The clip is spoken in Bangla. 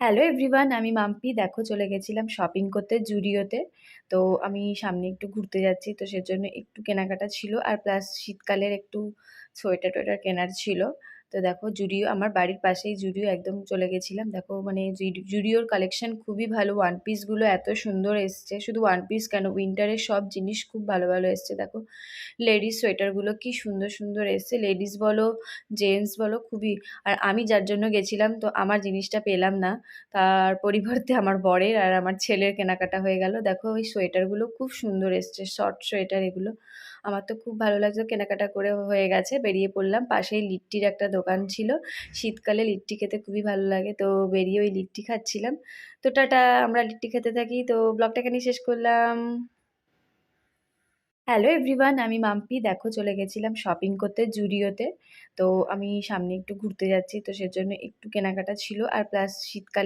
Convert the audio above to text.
হ্যালো এভরিওয়ান, আমি মাম্পি। দেখো, চলে গেছিলাম শপিং করতে জুডিওতে। তো আমি সামনে একটু ঘুরতে যাচ্ছি, তো সেজন্য একটু কেনাকাটা ছিল, আর প্লাস শীতকালের একটু সোয়েটার টোয়েটার কেনার ছিল। তো দেখো, জুডিও আমার বাড়ির পাশেই, জুডিও একদম চলে গেছিলাম। দেখো মানে জুডিওর কালেকশন খুবই ভালো, ওয়ান পিসগুলো এত সুন্দর এসছে। শুধু ওয়ান পিস কেন, উইন্টারের সব জিনিস খুব ভালো ভালো এসছে। দেখো, লেডিস সোয়েটারগুলো কি সুন্দর সুন্দর এসছে, লেডিস বলো জেন্টস বলো, খুবই। আর আমি যার জন্য গেছিলাম, তো আমার জিনিসটা পেলাম না, তার পরিবর্তে আমার বরের আর আমার ছেলের কেনাকাটা হয়ে গেল। দেখো, ওই সোয়েটারগুলো খুব সুন্দর এসছে, শর্ট সোয়েটার এগুলো। আমার তো খুব ভালো লাগছে, কেনাকাটা করে হয়ে গেছে, বেরিয়ে পড়লাম। পাশেই লিট্টির একটা দোকান ছিল, শীতকালে লিট্টি খেতে খুবই ভালো লাগে, তো বেরিয়ে ওই লিট্টি খাচ্ছিলাম। তো টাটা, আমরা লিট্টি খেতে থাকি। তো ব্লগটা এখানেই শেষ করলাম। হ্যালো এভরিওয়ান, আমি মাম্পি। দেখো, চলে গেছিলাম শপিং করতে জুডিওতে। তো আমি সামনে একটু ঘুরতে যাচ্ছি, তো সেজন্য একটু কেনাকাটা ছিল, আর প্লাস শীতকালে